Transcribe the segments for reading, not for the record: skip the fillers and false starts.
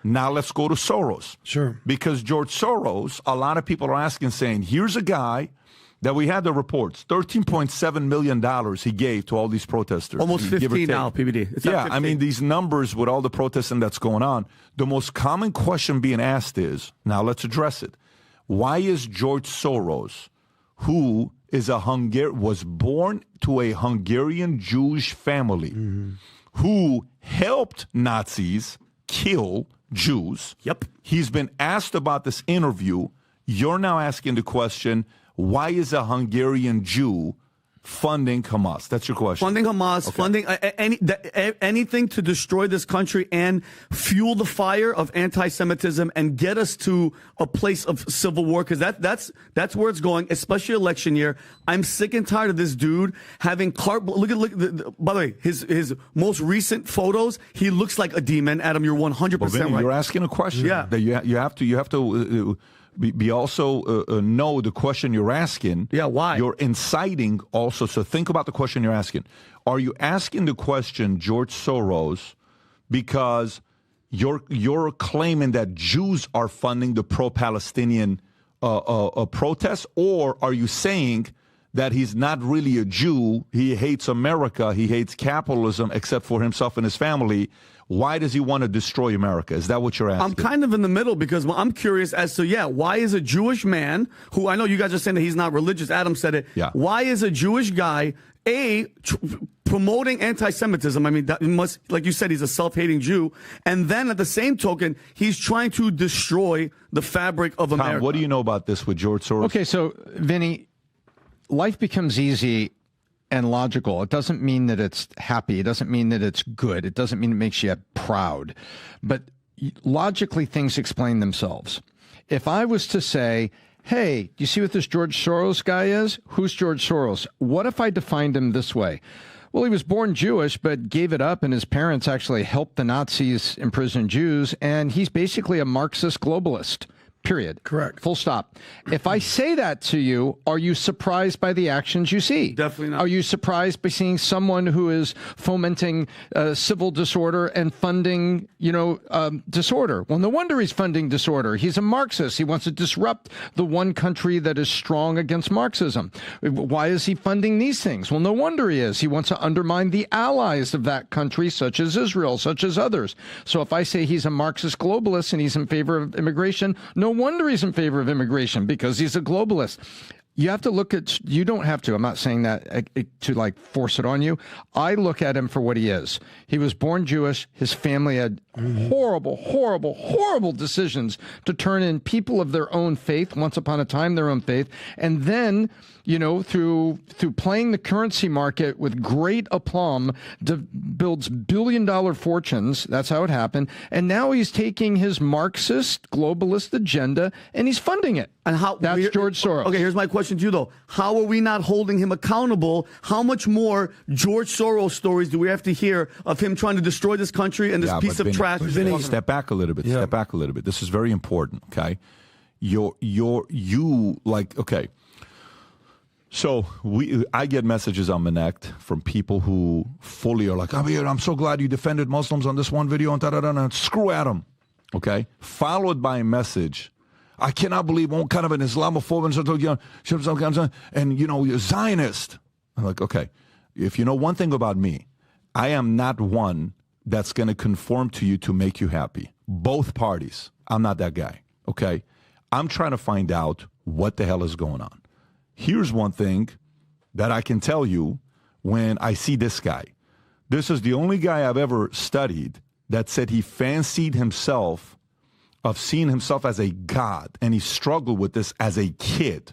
Now let's go to Soros. Sure. Because George Soros, a lot of people are asking, saying, here's a guy that we had the reports, $13.7 million he gave to all these protesters. Almost 15 now, PBD. It's yeah, I mean, these numbers with all the protesting that's going on, the most common question being asked is, now let's address it. Why is George Soros, who is was born to a Hungarian Jewish family, who helped Nazis kill Jews? Yep. He's been asked about this interview. You're now asking the question, why is a Hungarian Jew funding Hamas? That's your question. Funding Hamas, Okay. funding anything to destroy this country and fuel the fire of anti-Semitism and get us to a place of civil war, because that's where it's going, especially election year. I'm sick and tired of this dude having look at by the way, his most recent photos, he looks like a demon. Adam, you're 100% Vinny, right. you're asking a question. Yeah. That you have to be also know the question you're asking. Yeah, why? You're inciting also. So think about the question you're asking. Are you asking the question, George Soros, because you're claiming that Jews are funding the pro-Palestinian protests, or are you saying that he's not really a Jew, he hates America, he hates capitalism except for himself and his family? Why does he want to destroy America? Is that what you're asking? I'm kind of in the middle, because I'm curious as to, why is a Jewish man, who I know you guys are saying that he's not religious, Adam said it, why is a Jewish guy, promoting anti-Semitism? I mean, that must, like you said, he's a self-hating Jew, and then at the same token, he's trying to destroy the fabric of America. Tom, what do you know about this with George Soros? Okay, so, Vinny, life becomes easy and logical. It doesn't mean that it's happy. It doesn't mean that it's good. It doesn't mean it makes you proud. But logically, things explain themselves. If I was to say, hey, do you see what this George Soros guy is? Who's George Soros? What if I defined him this way? Well, he was born Jewish, but gave it up, and his parents actually helped the Nazis imprison Jews, and he's basically a Marxist globalist. Period. Correct. Full stop. If I say that to you, are you surprised by the actions you see? Definitely not. Are you surprised by seeing someone who is fomenting civil disorder and funding, disorder? Well, no wonder he's funding disorder. He's a Marxist. He wants to disrupt the one country that is strong against Marxism. Why is he funding these things? Well, no wonder he is. He wants to undermine the allies of that country, such as Israel, such as others. So if I say he's a Marxist globalist and he's in favor of immigration, no wonder he's in favor of immigration, because he's a globalist. You have to look at, you don't have to, I'm not saying that to force it on you. I look at him for what he is. He was born Jewish. His family had horrible, horrible, horrible decisions to turn in people of their own faith, once upon a time their own faith, and then, through playing the currency market with great aplomb, builds billion-dollar fortunes. That's how it happened. And now he's taking his Marxist globalist agenda and he's funding it. And that's George Soros. Okay, here's my question to you, though. How are we not holding him accountable? How much more George Soros stories do we have to hear of him trying to destroy this country and this piece of trash? Step back a little bit. Step back a little bit. This is very important, okay? Okay. So I get messages on Connect from people who fully are like, I'm so glad you defended Muslims on this one video and and screw Adam, okay? Followed by a message, I cannot believe one kind of an Islamophobe and you're Zionist. I'm like, okay, if you know one thing about me, I am not one that's going to conform to you to make you happy. Both parties. I'm not that guy, okay? I'm trying to find out what the hell is going on. Here's one thing that I can tell you when I see this guy. This is the only guy I've ever studied that said he fancied himself of seeing himself as a god, and he struggled with this as a kid.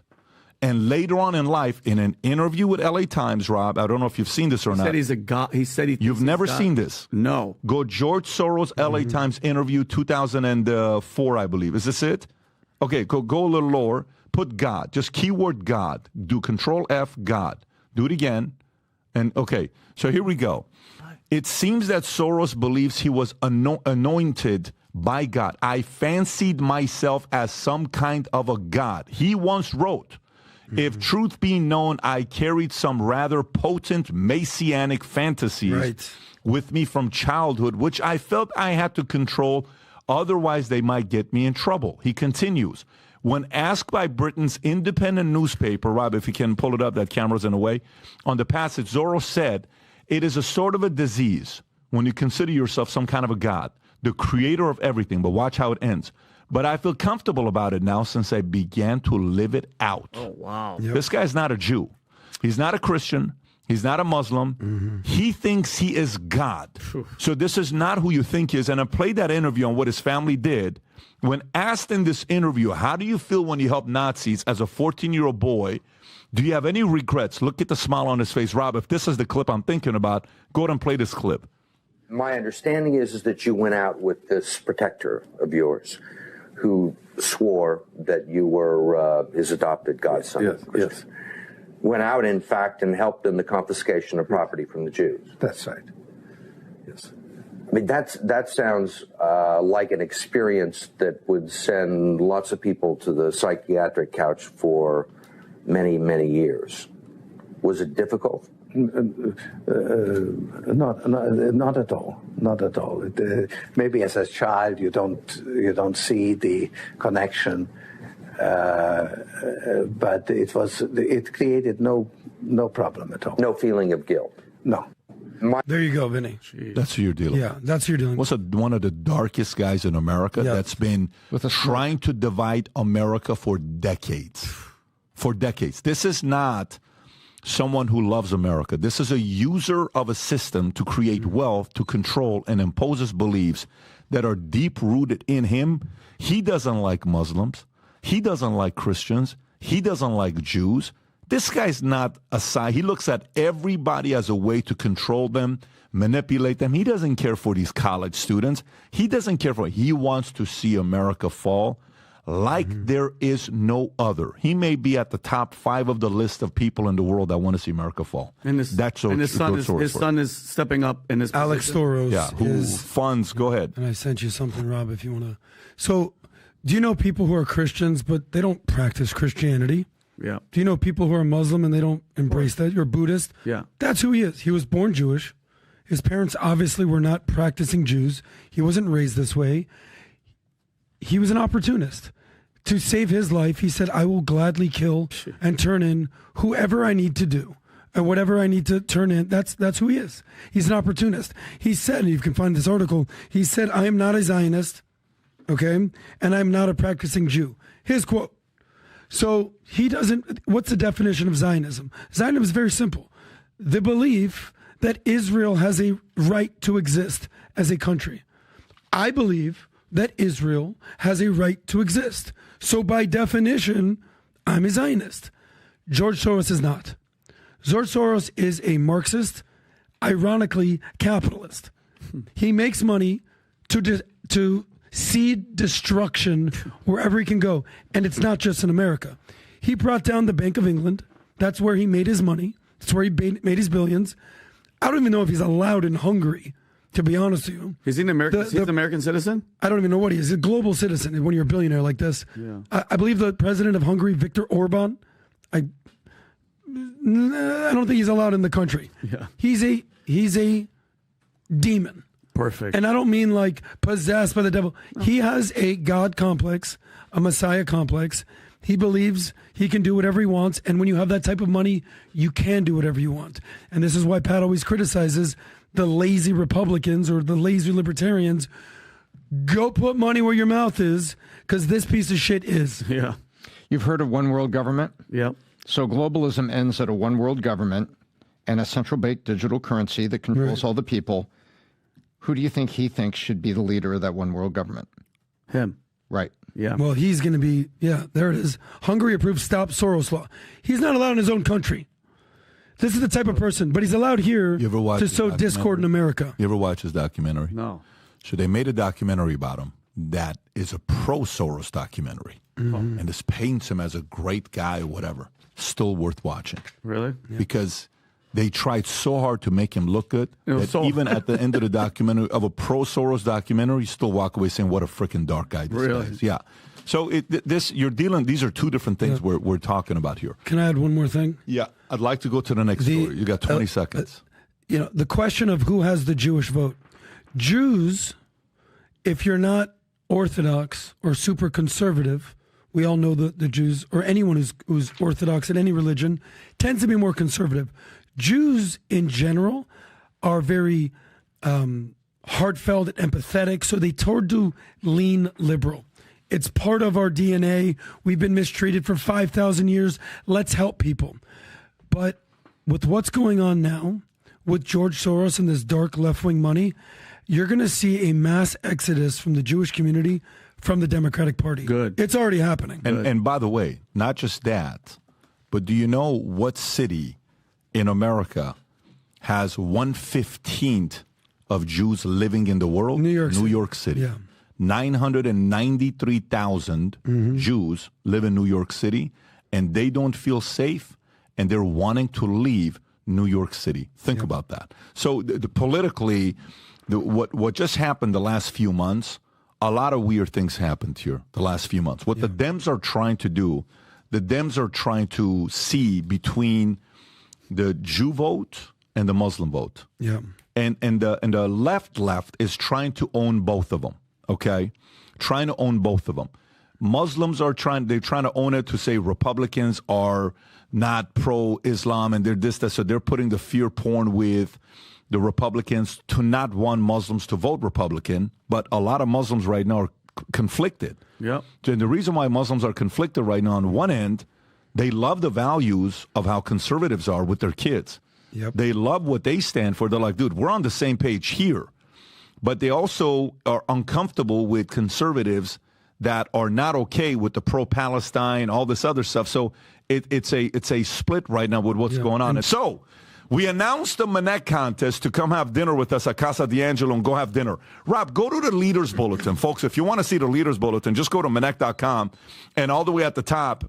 And later on in life, in an interview with LA Times, Rob, I don't know if you've seen this or not. He said he's a god. He said You've never seen this? No. Go George Soros, LA Times interview 2004, I believe. Is this it? Okay, go a little lower. Put God, just keyword God. Do Control F, God. Do it again. And okay, so here we go. It seems that Soros believes he was anointed by God. I fancied myself as some kind of a god. He once wrote, if truth be known, I carried some rather potent messianic fantasies with me from childhood, which I felt I had to control Otherwise, they might get me in trouble. He continues. When asked by Britain's independent newspaper, Rob, if you can pull it up, that camera's in the way, on the passage, Soros said, it is a sort of a disease when you consider yourself some kind of a god, the creator of everything, but watch how it ends. But I feel comfortable about it now since I began to live it out. Oh, wow. Yep. This guy's not a Jew. He's not a Christian. He's not a Muslim. Mm-hmm. He thinks he is God. So this is not who you think he is. And I played that interview on what his family did. When asked in this interview, how do you feel when you help Nazis as a 14-year-old boy? Do you have any regrets? Look at the smile on his face. Rob, if this is the clip I'm thinking about, go ahead and play this clip. My understanding is that you went out with this protector of yours who swore that you were his adopted godson. Yes. Went out, in fact, and helped in the confiscation of property from the Jews. That's right. Yes. I mean, that sounds like an experience that would send lots of people to the psychiatric couch for many, many years. Was it difficult? Not at all. Not at all. Maybe as a child you don't see the connection. But it created no problem at all. No feeling of guilt. No. There you go, Vinny. That's who you're dealing with. Yeah, that's who you're dealing with. What's one of the darkest guys in America that's been trying to divide America for decades. For decades. This is not someone who loves America. This is a user of a system to create wealth, to control, and impose his beliefs that are deep-rooted in him. He doesn't like Muslims. He doesn't like Christians. He doesn't like Jews. This guy's not a side. He looks at everybody as a way to control them, manipulate them. He doesn't care for these college students. He doesn't care for it. He wants to see America fall like there is no other. He may be at the top 5 of the list of people in the world that want to see America fall. And his son is stepping up in his Alex position. Soros. Who funds, go ahead. And I sent you something, Rob, if you want to. So, do you know people who are Christians, but they don't practice Christianity? Yeah. Do you know people who are Muslim and they don't embrace that? You're Buddhist? Yeah. That's who he is. He was born Jewish. His parents obviously were not practicing Jews. He wasn't raised this way. He was an opportunist. To save his life, he said, I will gladly kill and turn in whoever I need to do. And whatever I need to turn in, that's who he is. He's an opportunist. He said, and you can find this article, he said, I am not a Zionist, okay? And I'm not a practicing Jew. His quote. So he doesn't, what's the definition of Zionism? Zionism is very simple. The belief that Israel has a right to exist as a country. I believe that Israel has a right to exist. So by definition, I'm a Zionist. George Soros is not. George Soros is a Marxist, ironically capitalist. He makes money to seed destruction wherever he can go. And it's not just in America. He brought down the Bank of England. That's where he made his money. That's where he made his billions. I don't even know if he's allowed in Hungary, to be honest with you. Is he an American, he's an American citizen? I don't even know what he is. He's a global citizen when you're a billionaire like this. Yeah. I believe the president of Hungary, Viktor Orban, I don't think he's allowed in the country. Yeah. He's a demon. Perfect. And I don't mean like possessed by the devil. No. He has a God complex, a Messiah complex. He believes he can do whatever he wants. And when you have that type of money, you can do whatever you want. And this is why Pat always criticizes the lazy Republicans or the lazy libertarians. Go put money where your mouth is, because this piece of shit is. Yeah. You've heard of one world government? Yeah. So globalism ends at a one world government and a central bank digital currency that controls all the people. Who do you think he thinks should be the leader of that one world government? Him. Right. Yeah. Well, he's going to be, there it is. Hungary approved Stop Soros law. He's not allowed in his own country. This is the type of person, but he's allowed here to sow discord in America. You ever watch his documentary? No. So they made a documentary about him that is a pro-Soros documentary. And this paints him as a great guy or whatever. Still worth watching. Really? Yeah. Because they tried so hard to make him look good that even at the end of the documentary, of a pro-Soros documentary, you still walk away saying, what a freaking dark guy this guy is. Yeah. So these are two different things we're talking about here. Can I add one more thing? Yeah. I'd like to go to the next story. You got 20 seconds. The question of who has the Jewish vote. Jews, if you're not Orthodox or super conservative, we all know the Jews, or anyone who's Orthodox in any religion, tends to be more conservative. Jews in general are very heartfelt and empathetic, so they tend to lean liberal. It's part of our DNA. We've been mistreated for 5,000 years. Let's help people. But with what's going on now, with George Soros and this dark left-wing money, you're going to see a mass exodus from the Jewish community from the Democratic Party. Good. It's already happening. And by the way, not just that, but do you know what city in America has 1/15 of Jews living in the world? New York City. New York City. Yeah. 993,000 Jews live in New York City, and they don't feel safe, and they're wanting to leave New York City. Think about that. So politically, what just happened the last few months, a lot of weird things happened here the last few months. What the Dems are trying to do, the Dems are trying to see between the Jew vote and the Muslim vote. Yeah. And the left is trying to own both of them. Okay, trying to own both of them. Muslims are trying to own it to say Republicans are not pro-Islam and they're this, that. So they're putting the fear porn with the Republicans to not want Muslims to vote Republican. But a lot of Muslims right now are conflicted. Yep. And the reason why Muslims are conflicted right now, on one end, they love the values of how conservatives are with their kids. Yep. They love what they stand for. They're like, dude, we're on the same page here. But they also are uncomfortable with conservatives that are not okay with the pro-Palestine, all this other stuff. So it's a split right now with what's going on. And so we announced the Manek contest to come have dinner with us at Casa D'Angelo and go have dinner. Rob, go to the Leaders Bulletin. Folks, if you want to see the Leaders Bulletin, just go to Manek.com, and all the way at the top,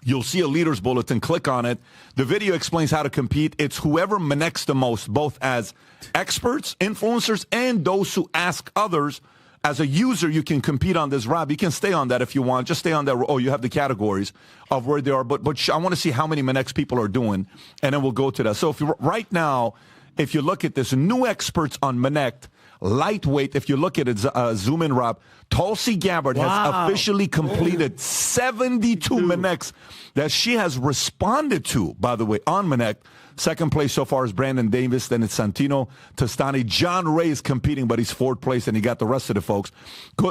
you'll see a Leaders Bulletin. Click on it. The video explains how to compete. It's whoever Maneks the most, both as experts, influencers, and those who ask others. As a user, you can compete on this. Rob, you can stay on that if you want. Just stay on that. Oh, you have the categories of where they are. But I want to see how many Maneks people are doing, and then we'll go to that. So right now, if you look at this, new experts on Manek, lightweight, if you look at it, zoom in, Rob, Tulsi Gabbard has officially completed 72 Maneks that she has responded to, by the way, on Manek. Second place so far is Brandon Davis, then it's Santino Tostani. John Ray is competing, but he's fourth place, and he got the rest of the folks.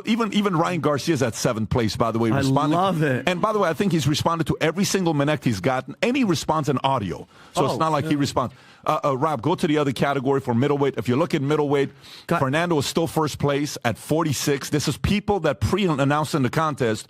Even Ryan Garcia's at seventh place, by the way. I love it. And by the way, I think he's responded to every single Manek he's gotten, and he responds in audio. So it's not like he responds. Rob, go to the other category for middleweight. If you look at middleweight, Fernando is still first place at 46. This is people that pre-announced in the contest.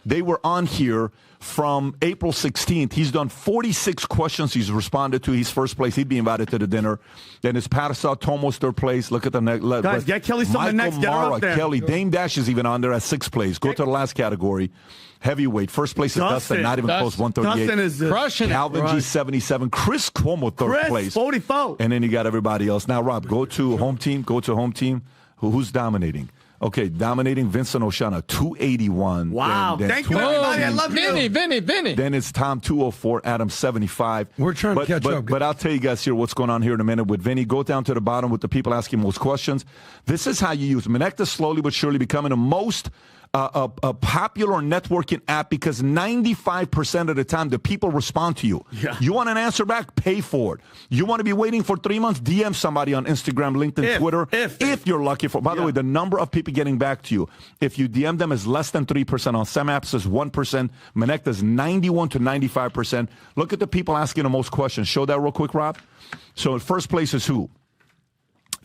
They were on here from April 16th. He's done 46 questions he's responded to. He's first place. He'd be invited to the dinner. Then it's Parasat Tomos, third place. Look at the next. Guys, get Kelly some Michael next. Get her Mara, up there. Kelly. Dame Dash is even on there at sixth place. Go to the last category. Heavyweight. First place is Dustin. Not even close. 138. Dustin is crushing it. Calvin G, 77. Chris Cuomo, third place. 44. And then you got everybody else. Now, Rob, go to home team. Go to home team. Who's dominating? Okay, dominating Vincent Oshana, 281. Wow. Then Thank you, everybody. I love you. Vinny. Then it's Tom, 204. Adam, 75. We're trying to catch up. But I'll tell you guys here what's going on here in a minute with Vinny. Go down to the bottom with the people asking most questions. This is how you use Manek, slowly but surely becoming the most a popular networking app, because 95% of the time the people respond to you. Yeah. You want an answer back? Pay for it. You want to be waiting for 3 months? DM somebody on Instagram, LinkedIn, Twitter. If you're lucky for. By the way, the number of people getting back to you, if you DM them, is less than 3%. On some apps, is 1%. Manek is 91 to 95%. Look at the people asking the most questions. Show that real quick, Rob. So in first place is who?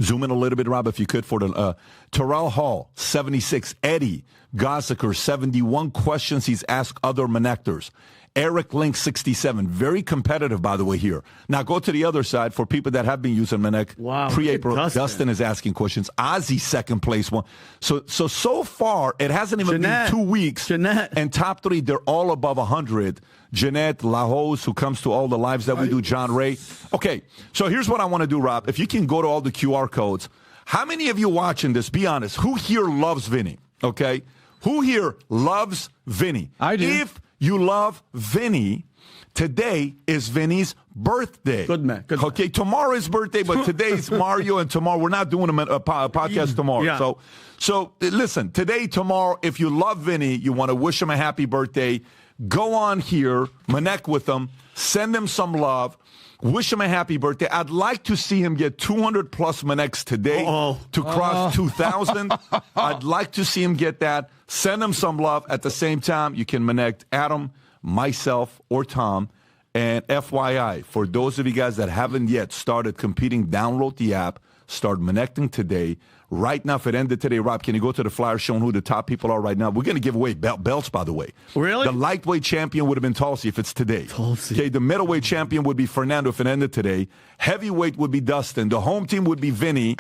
Zoom in a little bit, Rob, if you could, for the Terrell Hall, 76. Eddie Gossaker, 71 questions he's asked other Manectors. Eric Link, 67. Very competitive, by the way, here. Now go to the other side for people that have been using Manek. Wow. Pre-April. Dustin is asking questions. Ozzy, second place one. So far, it hasn't even been 2 weeks. Jeanette. And top three, they're all above 100. Jeanette Lahose, who comes to all the lives that we do. John Ray. Okay, so here's what I want to do, Rob. If you can go to all the QR codes. How many of you watching this, be honest, who here loves Vinny? Okay? Who here loves Vinny? I do. If you love Vinny, Today is Vinny's birthday. Good man. Good okay, man. Tomorrow is birthday, but today's Mario, and tomorrow we're not doing a podcast tomorrow. Yeah. So listen, today, tomorrow, if you love Vinny, you want to wish him a happy birthday, go on here, connect with him, send him some love. Wish him a happy birthday. I'd like to see him get 200 plus Maneks today to cross 2,000. I'd like to see him get that. Send him some love. At the same time, you can connect Adam, myself, or Tom. And FYI, for those of you guys that haven't yet started competing, download the app. Start connecting today. Right now, if it ended today, Rob, can you go to the flyer showing who the top people are right now? We're going to give away belts, by the way. Really? The lightweight champion would have been Tulsi if it's today. Tulsi. Okay, the middleweight champion would be Fernando if it ended today. Heavyweight would be Dustin. The home team would be Vinny.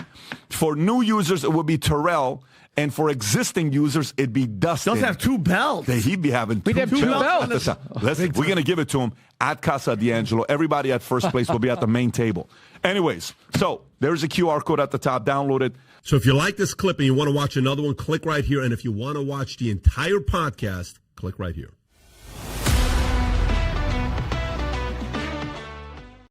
For new users, it would be Terrell. And for existing users, it'd be Dustin. Doesn't have 2 belts. He'd be having two belts. Listen, we're going to give it to him at Casa D'Angelo. Everybody at first place will be at the main table. Anyways, so there's a QR code at the top. Download it. So if you like this clip and you want to watch another one, click right here. And if you want to watch the entire podcast, click right here.